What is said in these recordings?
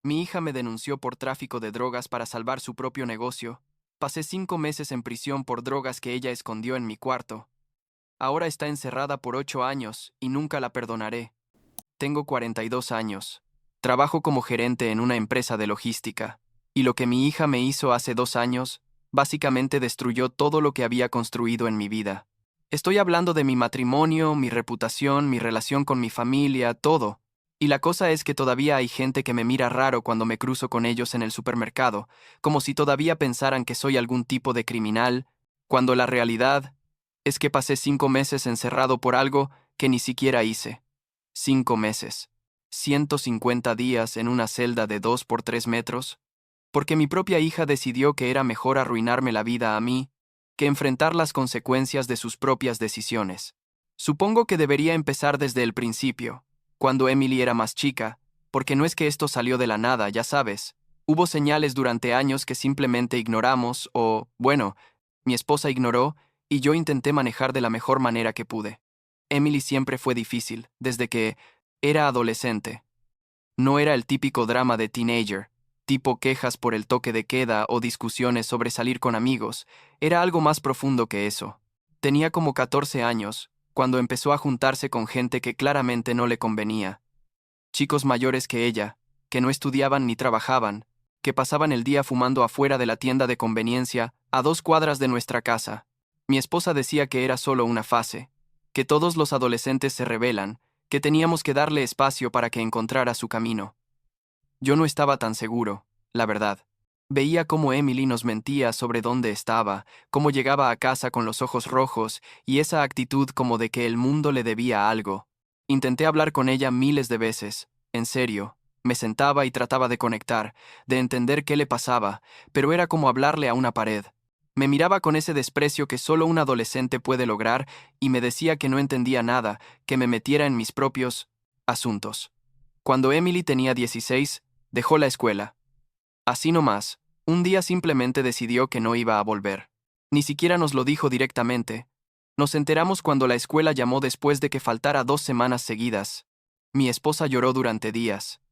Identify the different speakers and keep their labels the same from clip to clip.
Speaker 1: Mi hija me denunció por tráfico de drogas para salvar su propio negocio. Pasé 5 meses en prisión por drogas que ella escondió en mi cuarto. Ahora está encerrada por 8 años y nunca la perdonaré. Tengo 42 años. Trabajo como gerente en una empresa de logística. Y lo que mi hija me hizo hace 2 años, básicamente destruyó todo lo que había construido en mi vida. Estoy hablando de mi matrimonio, mi reputación, mi relación con mi familia, todo. Y la cosa es que todavía hay gente que me mira raro cuando me cruzo con ellos en el supermercado, como si todavía pensaran que soy algún tipo de criminal, cuando la realidad es que pasé 5 meses encerrado por algo que ni siquiera hice. 5 meses. 150 días en una celda de 2 por 3 metros. Porque mi propia hija decidió que era mejor arruinarme la vida a mí que enfrentar las consecuencias de sus propias decisiones. Supongo que debería empezar desde el principio, cuando Emily era más chica, porque no es que esto salió de la nada, ya sabes. Hubo señales durante años que simplemente ignoramos o, bueno, mi esposa ignoró y yo intenté manejar de la mejor manera que pude. Emily siempre fue difícil, desde que era adolescente. No era el típico drama de teenager, tipo quejas por el toque de queda o discusiones sobre salir con amigos. Era algo más profundo que eso. Tenía como 14 años, cuando empezó a juntarse con gente que claramente no le convenía. Chicos mayores que ella, que no estudiaban ni trabajaban, que pasaban el día fumando afuera de la tienda de conveniencia, a 2 cuadras de nuestra casa. Mi esposa decía que era solo una fase, que todos los adolescentes se rebelan, que teníamos que darle espacio para que encontrara su camino. Yo no estaba tan seguro, la verdad. Veía cómo Emily nos mentía sobre dónde estaba, cómo llegaba a casa con los ojos rojos y esa actitud como de que el mundo le debía algo. Intenté hablar con ella miles de veces, en serio. Me sentaba y trataba de conectar, de entender qué le pasaba, pero era como hablarle a una pared. Me miraba con ese desprecio que solo un adolescente puede lograr y me decía que no entendía nada, que me metiera en mis propios asuntos. Cuando Emily tenía 16, dejó la escuela. Así nomás, un día simplemente decidió que no iba a volver. Ni siquiera nos lo dijo directamente. Nos enteramos cuando la escuela llamó después de que faltara 2 semanas seguidas. Mi esposa lloró durante días.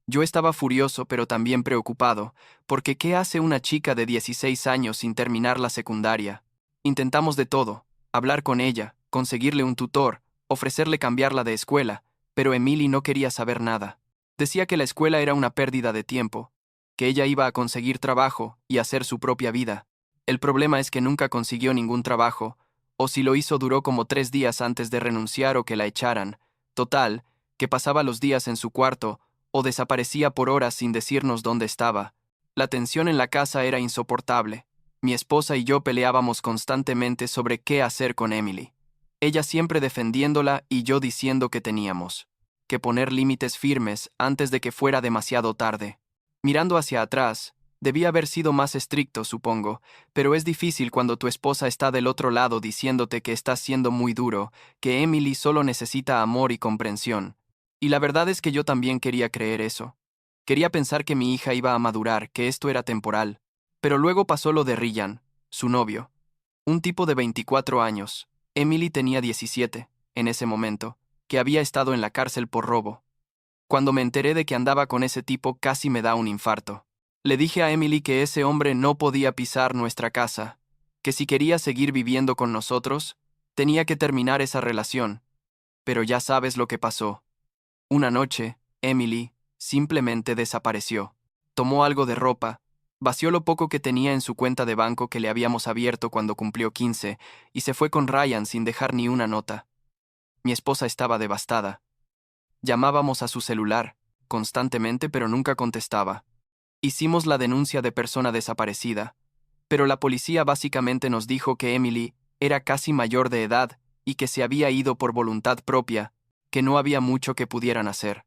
Speaker 1: Yo estaba furioso pero también preocupado, porque ¿qué hace una chica de 16 años sin terminar la secundaria? Intentamos de todo, hablar con ella, conseguirle un tutor, ofrecerle cambiarla de escuela, pero Emily no quería saber nada. Decía que la escuela era una pérdida de tiempo, que ella iba a conseguir trabajo y hacer su propia vida. El problema es que nunca consiguió ningún trabajo, o si lo hizo duró como 3 días antes de renunciar o que la echaran. Total, que pasaba los días en su cuarto, o desaparecía por horas sin decirnos dónde estaba. La tensión en la casa era insoportable. Mi esposa y yo peleábamos constantemente sobre qué hacer con Emily. Ella siempre defendiéndola y yo diciendo que teníamos que poner límites firmes antes de que fuera demasiado tarde. Mirando hacia atrás, debí haber sido más estricto, supongo, pero es difícil cuando tu esposa está del otro lado diciéndote que estás siendo muy duro, que Emily solo necesita amor y comprensión. Y la verdad es que yo también quería creer eso. Quería pensar que mi hija iba a madurar, que esto era temporal. Pero luego pasó lo de Ryan, su novio. Un tipo de 24 años. Emily tenía 17, en ese momento, que había estado en la cárcel por robo. Cuando me enteré de que andaba con ese tipo casi me da un infarto. Le dije a Emily que ese hombre no podía pisar nuestra casa, que si quería seguir viviendo con nosotros, tenía que terminar esa relación. Pero ya sabes lo que pasó. Una noche, Emily simplemente desapareció. Tomó algo de ropa, vació lo poco que tenía en su cuenta de banco que le habíamos abierto cuando cumplió 15 y se fue con Ryan sin dejar ni una nota. Mi esposa estaba devastada. Llamábamos a su celular, constantemente pero nunca contestaba. Hicimos la denuncia de persona desaparecida, pero la policía básicamente nos dijo que Emily era casi mayor de edad y que se había ido por voluntad propia, que no había mucho que pudieran hacer.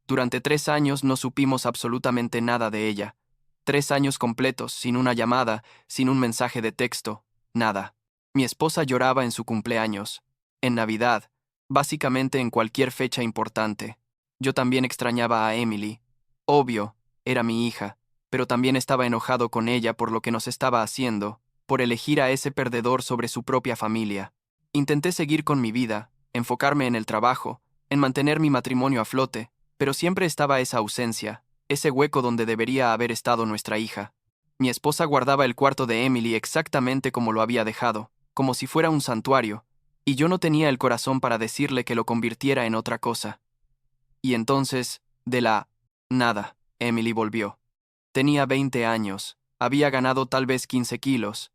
Speaker 1: Durante 3 años no supimos absolutamente nada de ella. 3 años completos, sin una llamada, sin un mensaje de texto, nada. Mi esposa lloraba en su cumpleaños, en Navidad, básicamente en cualquier fecha importante. Yo también extrañaba a Emily. Obvio, era mi hija, pero también estaba enojado con ella por lo que nos estaba haciendo, por elegir a ese perdedor sobre su propia familia. Intenté seguir con mi vida, enfocarme en el trabajo, en mantener mi matrimonio a flote, pero siempre estaba esa ausencia, ese hueco donde debería haber estado nuestra hija. Mi esposa guardaba el cuarto de Emily exactamente como lo había dejado, como si fuera un santuario, y yo no tenía el corazón para decirle que lo convirtiera en otra cosa. Y entonces, de la nada, Emily volvió. Tenía 20 años, había ganado tal vez 15 kilos,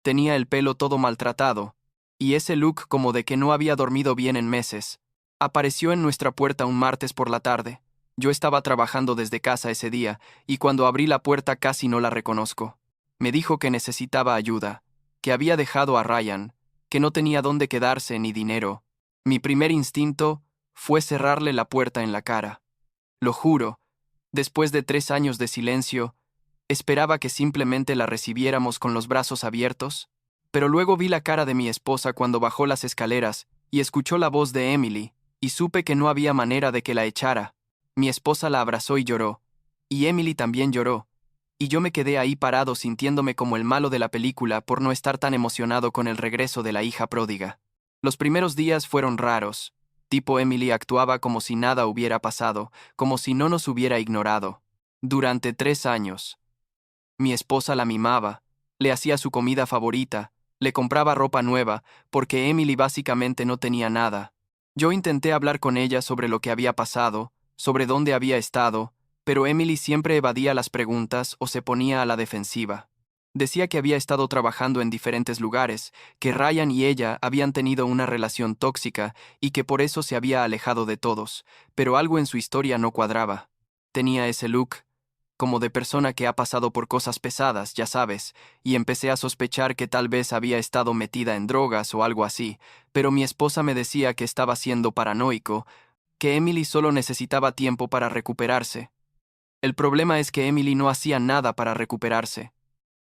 Speaker 1: tenía el pelo todo maltratado, y ese look como de que no había dormido bien en meses. Apareció en nuestra puerta un martes por la tarde. Yo estaba trabajando desde casa ese día, y cuando abrí la puerta casi no la reconozco. Me dijo que necesitaba ayuda, que había dejado a Ryan, que no tenía dónde quedarse ni dinero. Mi primer instinto fue cerrarle la puerta en la cara. Lo juro, después de 3 años de silencio, esperaba que simplemente la recibiéramos con los brazos abiertos, pero luego vi la cara de mi esposa cuando bajó las escaleras y escuchó la voz de Emily, y supe que no había manera de que la echara. Mi esposa la abrazó y lloró, y Emily también lloró, y yo me quedé ahí parado sintiéndome como el malo de la película por no estar tan emocionado con el regreso de la hija pródiga. Los primeros días fueron raros. Tipo Emily actuaba como si nada hubiera pasado, como si no nos hubiera ignorado. Durante 3 años. Mi esposa la mimaba, le hacía su comida favorita, le compraba ropa nueva, porque Emily básicamente no tenía nada. Yo intenté hablar con ella sobre lo que había pasado, sobre dónde había estado, pero Emily siempre evadía las preguntas o se ponía a la defensiva. Decía que había estado trabajando en diferentes lugares, que Ryan y ella habían tenido una relación tóxica y que por eso se había alejado de todos, pero algo en su historia no cuadraba. Tenía ese look, como de persona que ha pasado por cosas pesadas, ya sabes, y empecé a sospechar que tal vez había estado metida en drogas o algo así, pero mi esposa me decía que estaba siendo paranoico, que Emily solo necesitaba tiempo para recuperarse. El problema es que Emily no hacía nada para recuperarse.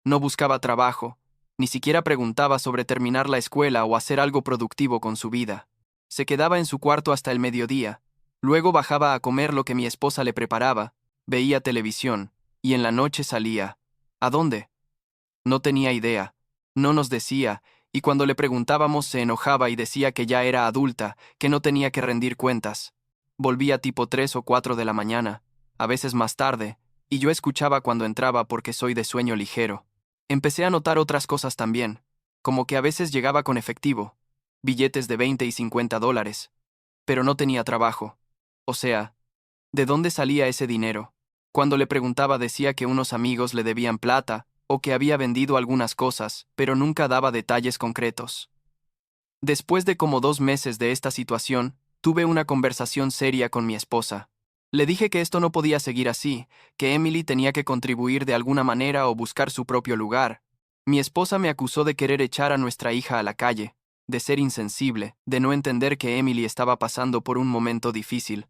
Speaker 1: No buscaba trabajo, ni siquiera preguntaba sobre terminar la escuela o hacer algo productivo con su vida. Se quedaba en su cuarto hasta el mediodía, luego bajaba a comer lo que mi esposa le preparaba, veía televisión, y en la noche salía. ¿A dónde? No tenía idea. No nos decía, y cuando le preguntábamos se enojaba y decía que ya era adulta, que no tenía que rendir cuentas. Volvía tipo 3 o 4 de la mañana, a veces más tarde, y yo escuchaba cuando entraba porque soy de sueño ligero. Empecé a notar otras cosas también, como que a veces llegaba con efectivo, billetes de 20 y 50 dólares, pero no tenía trabajo. O sea, ¿de dónde salía ese dinero? Cuando le preguntaba decía que unos amigos le debían plata, o que había vendido algunas cosas, pero nunca daba detalles concretos. Después de como 2 meses de esta situación, tuve una conversación seria con mi esposa. Le dije que esto no podía seguir así, que Emily tenía que contribuir de alguna manera o buscar su propio lugar. Mi esposa me acusó de querer echar a nuestra hija a la calle, de ser insensible, de no entender que Emily estaba pasando por un momento difícil.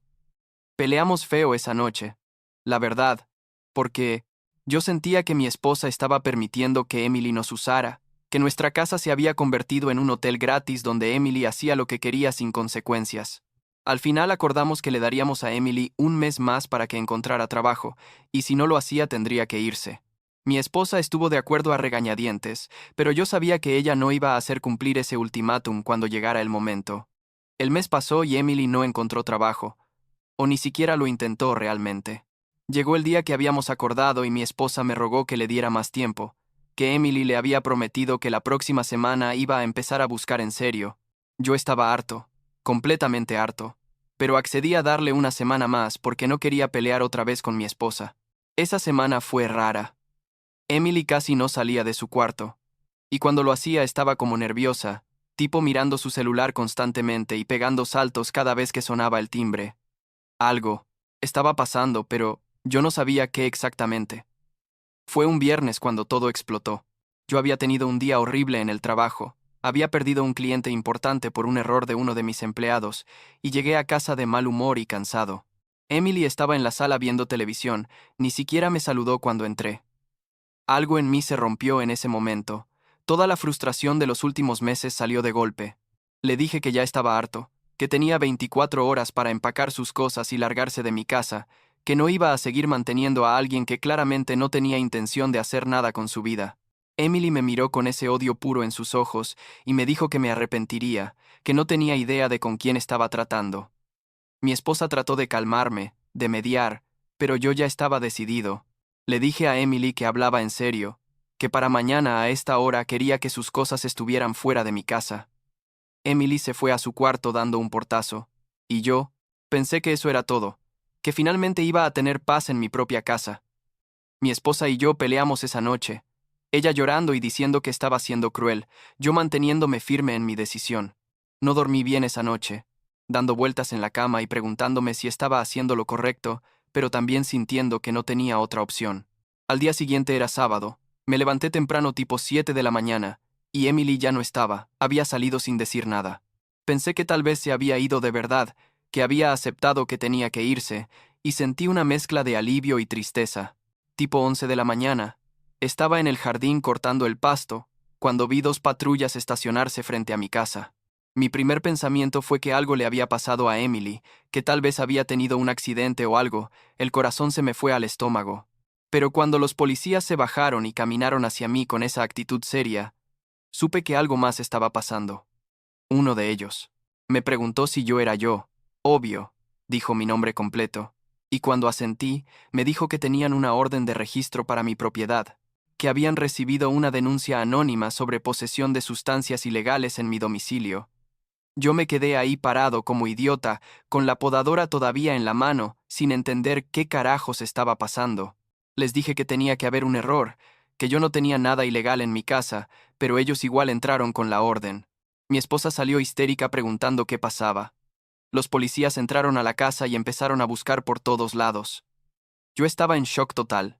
Speaker 1: Peleamos feo esa noche, la verdad, porque yo sentía que mi esposa estaba permitiendo que Emily nos usara, que nuestra casa se había convertido en un hotel gratis donde Emily hacía lo que quería sin consecuencias. Al final acordamos que le daríamos a Emily un mes más para que encontrara trabajo, y si no lo hacía tendría que irse. Mi esposa estuvo de acuerdo a regañadientes, pero yo sabía que ella no iba a hacer cumplir ese ultimátum cuando llegara el momento. El mes pasó y Emily no encontró trabajo, o ni siquiera lo intentó realmente. Llegó el día que habíamos acordado y mi esposa me rogó que le diera más tiempo, que Emily le había prometido que la próxima semana iba a empezar a buscar en serio. Yo estaba harto, completamente harto, pero accedí a darle una semana más porque no quería pelear otra vez con mi esposa. Esa semana fue rara. Emily casi no salía de su cuarto, y cuando lo hacía estaba como nerviosa, tipo mirando su celular constantemente y pegando saltos cada vez que sonaba el timbre. Algo estaba pasando, pero yo no sabía qué exactamente. Fue un viernes cuando todo explotó. Yo había tenido un día horrible en el trabajo, había perdido un cliente importante por un error de uno de mis empleados, y llegué a casa de mal humor y cansado. Emily estaba en la sala viendo televisión, ni siquiera me saludó cuando entré. Algo en mí se rompió en ese momento. Toda la frustración de los últimos meses salió de golpe. Le dije que ya estaba harto, que tenía 24 horas para empacar sus cosas y largarse de mi casa, que no iba a seguir manteniendo a alguien que claramente no tenía intención de hacer nada con su vida. Emily me miró con ese odio puro en sus ojos y me dijo que me arrepentiría, que no tenía idea de con quién estaba tratando. Mi esposa trató de calmarme, de mediar, Pero yo ya estaba decidido. Le dije a Emily que hablaba en serio, que para mañana a esta hora quería que sus cosas estuvieran fuera de mi casa. Emily se fue a su cuarto dando un portazo, y yo pensé que eso era todo, que finalmente iba a tener paz en mi propia casa. Mi esposa y yo peleamos esa noche, ella llorando y diciendo que estaba siendo cruel, yo manteniéndome firme en mi decisión. No dormí bien esa noche, dando vueltas en la cama y preguntándome si estaba haciendo lo correcto, pero también sintiendo que no tenía otra opción. Al día siguiente era sábado, me levanté temprano tipo 7 de la mañana, y Emily ya no estaba, había salido sin decir nada. Pensé que tal vez se había ido de verdad, que había aceptado que tenía que irse, y sentí una mezcla de alivio y tristeza. Tipo 11 de la mañana, estaba en el jardín cortando el pasto, cuando vi 2 patrullas estacionarse frente a mi casa. Mi primer pensamiento fue que algo le había pasado a Emily, que tal vez había tenido un accidente o algo, el corazón se me fue al estómago. Pero cuando los policías se bajaron y caminaron hacia mí con esa actitud seria, supe que algo más estaba pasando. Uno de ellos me preguntó si yo era yo. Obvio, dijo mi nombre completo, y cuando asentí, me dijo que tenían una orden de registro para mi propiedad, que habían recibido una denuncia anónima sobre posesión de sustancias ilegales en mi domicilio. Yo me quedé ahí parado como idiota, con la podadora todavía en la mano, sin entender qué carajos estaba pasando. Les dije que tenía que haber un error, que yo no tenía nada ilegal en mi casa, pero ellos igual entraron con la orden. Mi esposa salió histérica preguntando qué pasaba. Los policías entraron a la casa y empezaron a buscar por todos lados. Yo estaba en shock total.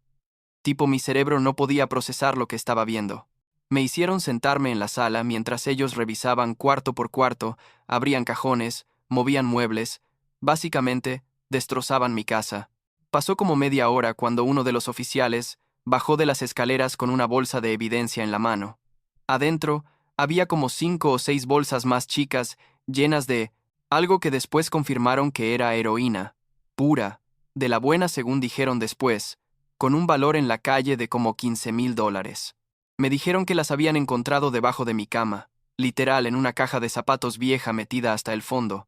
Speaker 1: Tipo mi cerebro no podía procesar lo que estaba viendo. Me hicieron sentarme en la sala mientras ellos revisaban cuarto por cuarto, abrían cajones, movían muebles, básicamente, destrozaban mi casa. Pasó como media hora cuando uno de los oficiales bajó de las escaleras con una bolsa de evidencia en la mano. Adentro, había como 5 o 6 bolsas más chicas, llenas de algo que después confirmaron que era heroína, pura, de la buena según dijeron después, con un valor en la calle de como $15,000. Me dijeron que las habían encontrado debajo de mi cama, literal en una caja de zapatos vieja metida hasta el fondo.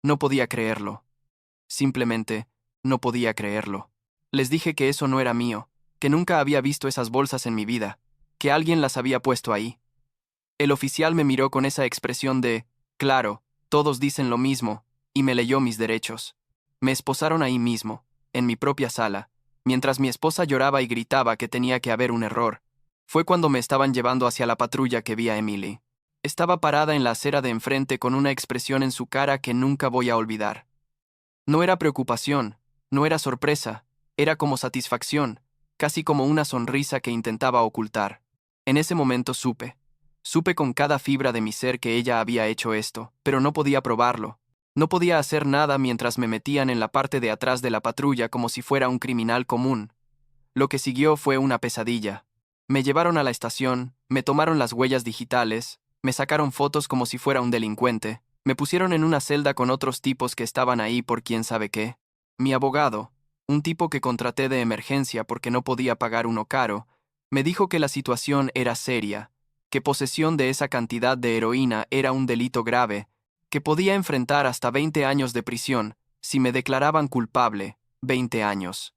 Speaker 1: No podía creerlo. Simplemente, no podía creerlo. Les dije que eso no era mío, que nunca había visto esas bolsas en mi vida, que alguien las había puesto ahí. El oficial me miró con esa expresión de, claro, todos dicen lo mismo, y me leyó mis derechos. Me esposaron ahí mismo, en mi propia sala, mientras mi esposa lloraba y gritaba que tenía que haber un error. Fue cuando me estaban llevando hacia la patrulla que vi a Emily. Estaba parada en la acera de enfrente con una expresión en su cara que nunca voy a olvidar. No era preocupación, no era sorpresa, era como satisfacción, casi como una sonrisa que intentaba ocultar. En ese momento supe con cada fibra de mi ser que ella había hecho esto, pero no podía probarlo. No podía hacer nada mientras me metían en la parte de atrás de la patrulla como si fuera un criminal común. Lo que siguió fue una pesadilla. Me llevaron a la estación, me tomaron las huellas digitales, me sacaron fotos como si fuera un delincuente, me pusieron en una celda con otros tipos que estaban ahí por quién sabe qué. Mi abogado, un tipo que contraté de emergencia porque no podía pagar uno caro, me dijo que la situación era seria, que posesión de esa cantidad de heroína era un delito grave, que podía enfrentar hasta 20 años de prisión si me declaraban culpable, 20 años.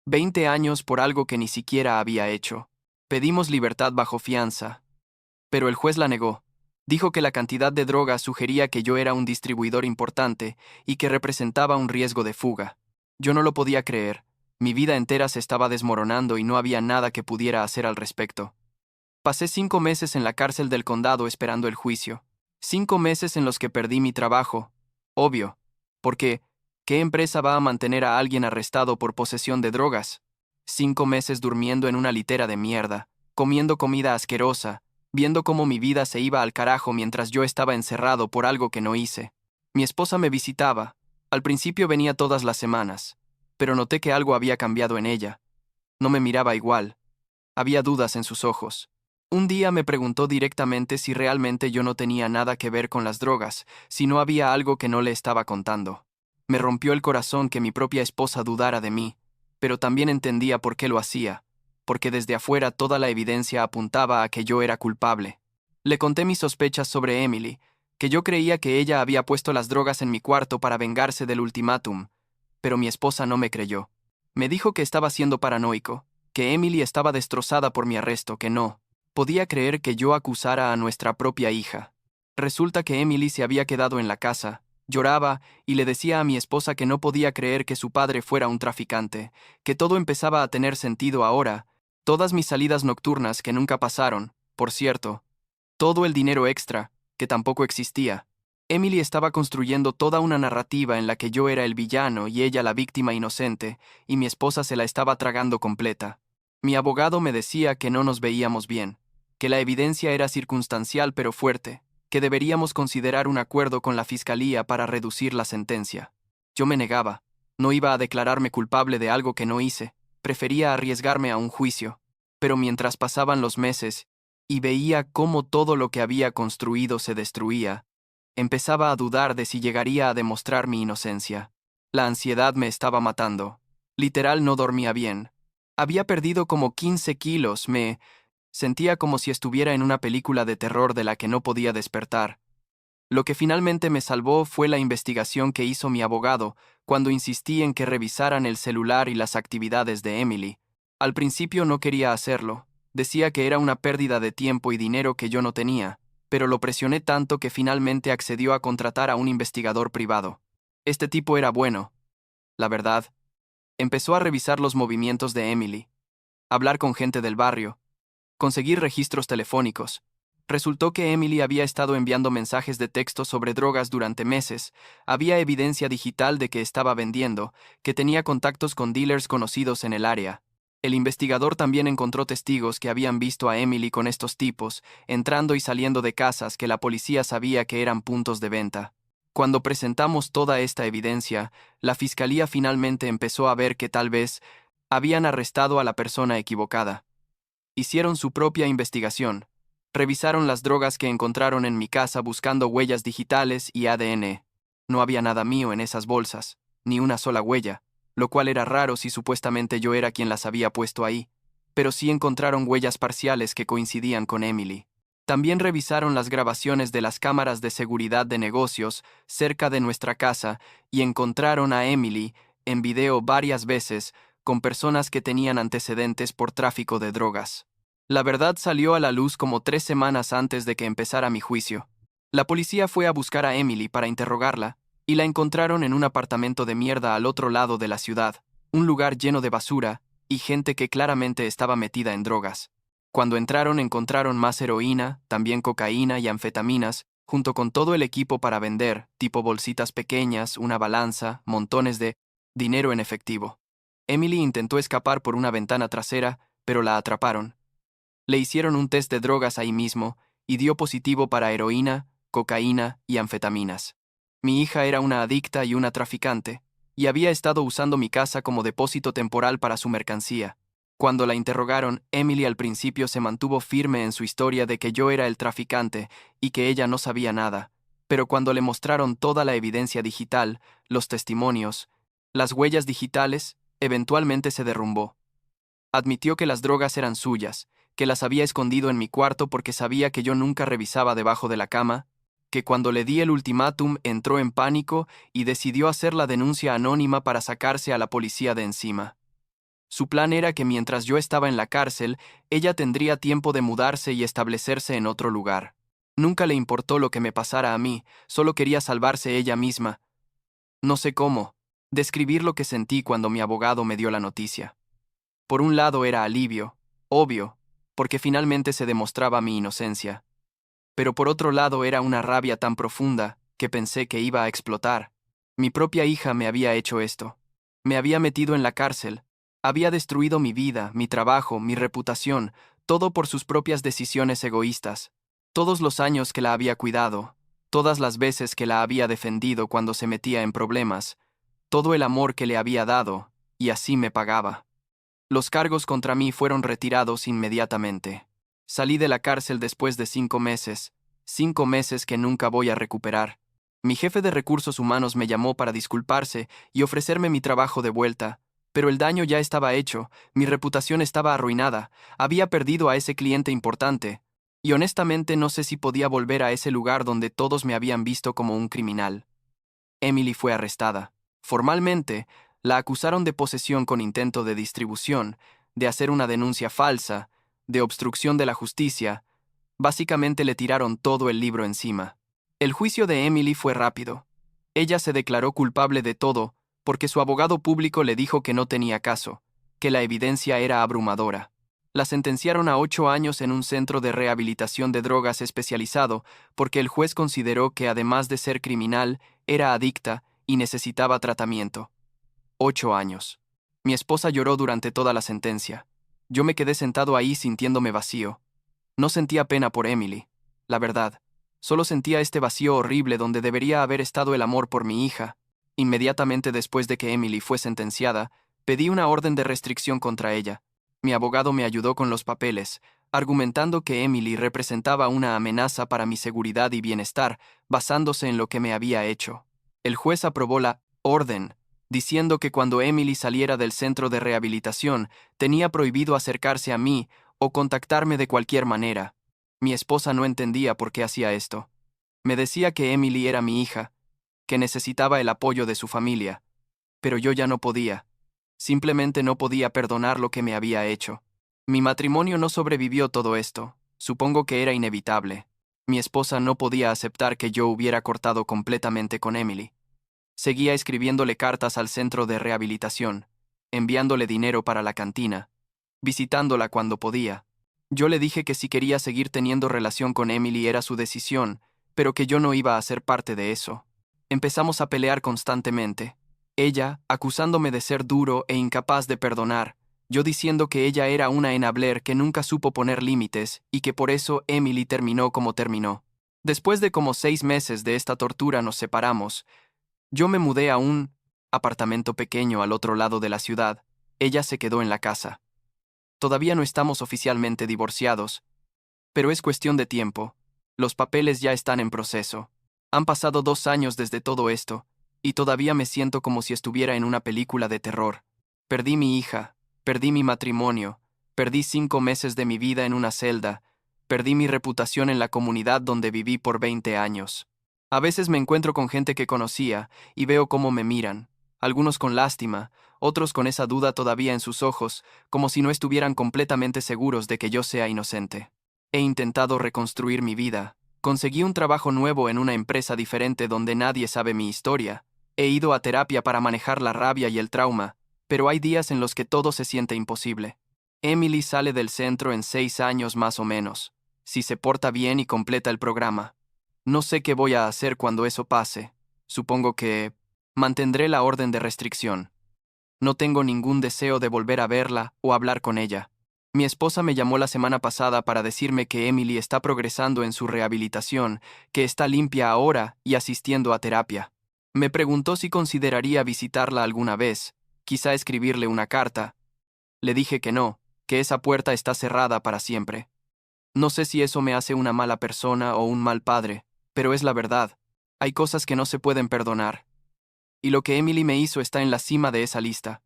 Speaker 1: 20 años por algo que ni siquiera había hecho. Pedimos libertad bajo fianza, pero el juez la negó. Dijo que la cantidad de droga sugería que yo era un distribuidor importante y que representaba un riesgo de fuga. Yo no lo podía creer. Mi vida entera se estaba desmoronando y no había nada que pudiera hacer al respecto. Pasé 5 meses en la cárcel del condado esperando el juicio. 5 meses en los que perdí mi trabajo. Obvio. Porque, ¿qué empresa va a mantener a alguien arrestado por posesión de drogas? 5 meses durmiendo en una litera de mierda, comiendo comida asquerosa, viendo cómo mi vida se iba al carajo mientras yo estaba encerrado por algo que no hice. Mi esposa me visitaba. Al principio venía todas las semanas, pero noté que algo había cambiado en ella. No me miraba igual. Había dudas en sus ojos. Un día me preguntó directamente si realmente yo no tenía nada que ver con las drogas, si no había algo que no le estaba contando. Me rompió el corazón que mi propia esposa dudara de mí, pero también entendía por qué lo hacía, porque desde afuera toda la evidencia apuntaba a que yo era culpable. Le conté mis sospechas sobre Emily, que yo creía que ella había puesto las drogas en mi cuarto para vengarse del ultimátum, pero mi esposa no me creyó. Me dijo que estaba siendo paranoico, que Emily estaba destrozada por mi arresto, que no podía creer que yo acusara a nuestra propia hija. Resulta que Emily se había quedado en la casa, lloraba y le decía a mi esposa que no podía creer que su padre fuera un traficante, que todo empezaba a tener sentido ahora, todas mis salidas nocturnas que nunca pasaron, por cierto, todo el dinero extra, que tampoco existía. Emily estaba construyendo toda una narrativa en la que yo era el villano y ella la víctima inocente, y mi esposa se la estaba tragando completa. Mi abogado me decía que no nos veíamos bien, que la evidencia era circunstancial pero fuerte, que deberíamos considerar un acuerdo con la fiscalía para reducir la sentencia. Yo me negaba. No iba a declararme culpable de algo que no hice, prefería arriesgarme a un juicio. Pero mientras pasaban los meses, y veía cómo todo lo que había construido se destruía, empezaba a dudar de si llegaría a demostrar mi inocencia. La ansiedad me estaba matando. Literal no dormía bien. Había perdido como 15 kilos, me sentía como si estuviera en una película de terror de la que no podía despertar. Lo que finalmente me salvó fue la investigación que hizo mi abogado cuando insistí en que revisaran el celular y las actividades de Emily. Al principio no quería hacerlo. Decía que era una pérdida de tiempo y dinero que yo no tenía, pero lo presioné tanto que finalmente accedió a contratar a un investigador privado. Este tipo era bueno. La verdad, empezó a revisar los movimientos de Emily, hablar con gente del barrio, conseguir registros telefónicos. Resultó que Emily había estado enviando mensajes de texto sobre drogas durante meses, había evidencia digital de que estaba vendiendo, que tenía contactos con dealers conocidos en el área. El investigador también encontró testigos que habían visto a Emily con estos tipos, entrando y saliendo de casas que la policía sabía que eran puntos de venta. Cuando presentamos toda esta evidencia, la fiscalía finalmente empezó a ver que tal vez habían arrestado a la persona equivocada. Hicieron su propia investigación. Revisaron las drogas que encontraron en mi casa buscando huellas digitales y ADN. No había nada mío en esas bolsas, ni una sola huella, lo cual era raro si supuestamente yo era quien las había puesto ahí, pero sí encontraron huellas parciales que coincidían con Emily. También revisaron las grabaciones de las cámaras de seguridad de negocios cerca de nuestra casa y encontraron a Emily en video varias veces con personas que tenían antecedentes por tráfico de drogas. La verdad salió a la luz como 3 semanas antes de que empezara mi juicio. La policía fue a buscar a Emily para interrogarla, y la encontraron en un apartamento de mierda al otro lado de la ciudad, un lugar lleno de basura y gente que claramente estaba metida en drogas. Cuando encontraron más heroína, también cocaína y anfetaminas, junto con todo el equipo para vender, tipo bolsitas pequeñas, una balanza, montones de dinero en efectivo. Emily intentó escapar por una ventana trasera, pero la atraparon. Le hicieron un test de drogas ahí mismo y dio positivo para heroína, cocaína y anfetaminas. Mi hija era una adicta y una traficante, y había estado usando mi casa como depósito temporal para su mercancía. Cuando la interrogaron, Emily al principio se mantuvo firme en su historia de que yo era el traficante y que ella no sabía nada, pero cuando le mostraron toda la evidencia digital, los testimonios, las huellas digitales, eventualmente se derrumbó. Admitió que las drogas eran suyas, que las había escondido en mi cuarto porque sabía que yo nunca revisaba debajo de la cama, que cuando le di el ultimátum entró en pánico y decidió hacer la denuncia anónima para sacarse a la policía de encima. Su plan era que mientras yo estaba en la cárcel, ella tendría tiempo de mudarse y establecerse en otro lugar. Nunca le importó lo que me pasara a mí, solo quería salvarse ella misma. No sé cómo describir lo que sentí cuando mi abogado me dio la noticia. Por un lado era alivio, obvio, porque finalmente se demostraba mi inocencia. Pero por otro lado era una rabia tan profunda que pensé que iba a explotar. Mi propia hija me había hecho esto. Me había metido en la cárcel. Había destruido mi vida, mi trabajo, mi reputación, todo por sus propias decisiones egoístas. Todos los años que la había cuidado, todas las veces que la había defendido cuando se metía en problemas, todo el amor que le había dado, y así me pagaba. Los cargos contra mí fueron retirados inmediatamente. Salí de la cárcel después de 5 meses, 5 meses que nunca voy a recuperar. Mi jefe de recursos humanos me llamó para disculparse y ofrecerme mi trabajo de vuelta, pero el daño ya estaba hecho, mi reputación estaba arruinada, había perdido a ese cliente importante, y honestamente no sé si podía volver a ese lugar donde todos me habían visto como un criminal. Emily fue arrestada. Formalmente, La acusaron de posesión con intento de distribución, de hacer una denuncia falsa, de obstrucción de la justicia. Básicamente le tiraron todo el libro encima. El juicio de Emily fue rápido. Ella se declaró culpable de todo, porque su abogado público le dijo que no tenía caso, que la evidencia era abrumadora. La sentenciaron a 8 años en un centro de rehabilitación de drogas especializado, porque el juez consideró que además de ser criminal, era adicta y necesitaba tratamiento. 8 años. Mi esposa lloró durante toda la sentencia. Yo me quedé sentado ahí sintiéndome vacío. No sentía pena por Emily, la verdad. Solo sentía este vacío horrible donde debería haber estado el amor por mi hija. Inmediatamente después de que Emily fue sentenciada, pedí una orden de restricción contra ella. Mi abogado me ayudó con los papeles, argumentando que Emily representaba una amenaza para mi seguridad y bienestar, basándose en lo que me había hecho. El juez aprobó la orden, diciendo que cuando Emily saliera del centro de rehabilitación, tenía prohibido acercarse a mí o contactarme de cualquier manera. Mi esposa no entendía por qué hacía esto. Me decía que Emily era mi hija, que necesitaba el apoyo de su familia, pero yo ya no podía. Simplemente no podía perdonar lo que me había hecho. Mi matrimonio no sobrevivió todo esto. Supongo que era inevitable. Mi esposa no podía aceptar que yo hubiera cortado completamente con Emily. Seguía escribiéndole cartas al centro de rehabilitación, enviándole dinero para la cantina, visitándola cuando podía. Yo le dije que si quería seguir teniendo relación con Emily era su decisión, pero que yo no iba a ser parte de eso. Empezamos a pelear constantemente. Ella, acusándome de ser duro e incapaz de perdonar, yo diciendo que ella era una enabler que nunca supo poner límites y que por eso Emily terminó como terminó. Después de como 6 meses de esta tortura nos separamos. Yo me mudé a un apartamento pequeño al otro lado de la ciudad. Ella se quedó en la casa. Todavía no estamos oficialmente divorciados, pero es cuestión de tiempo. Los papeles ya están en proceso. Han pasado 2 años desde todo esto, y todavía me siento como si estuviera en una película de terror. Perdí mi hija, perdí mi matrimonio, perdí 5 meses de mi vida en una celda, perdí mi reputación en la comunidad donde viví por 20 años. A veces me encuentro con gente que conocía y veo cómo me miran, algunos con lástima, otros con esa duda todavía en sus ojos, como si no estuvieran completamente seguros de que yo sea inocente. He intentado reconstruir mi vida. Conseguí un trabajo nuevo en una empresa diferente donde nadie sabe mi historia. He ido a terapia para manejar la rabia y el trauma, pero hay días en los que todo se siente imposible. Emily sale del centro en 6 años más o menos, si se porta bien y completa el programa. No sé qué voy a hacer cuando eso pase. Supongo que mantendré la orden de restricción. No tengo ningún deseo de volver a verla o hablar con ella. Mi esposa me llamó la semana pasada para decirme que Emily está progresando en su rehabilitación, que está limpia ahora y asistiendo a terapia. Me preguntó si consideraría visitarla alguna vez, quizá escribirle una carta. Le dije que no, que esa puerta está cerrada para siempre. No sé si eso me hace una mala persona o un mal padre, pero es la verdad. Hay cosas que no se pueden perdonar. Y lo que Emily me hizo está en la cima de esa lista.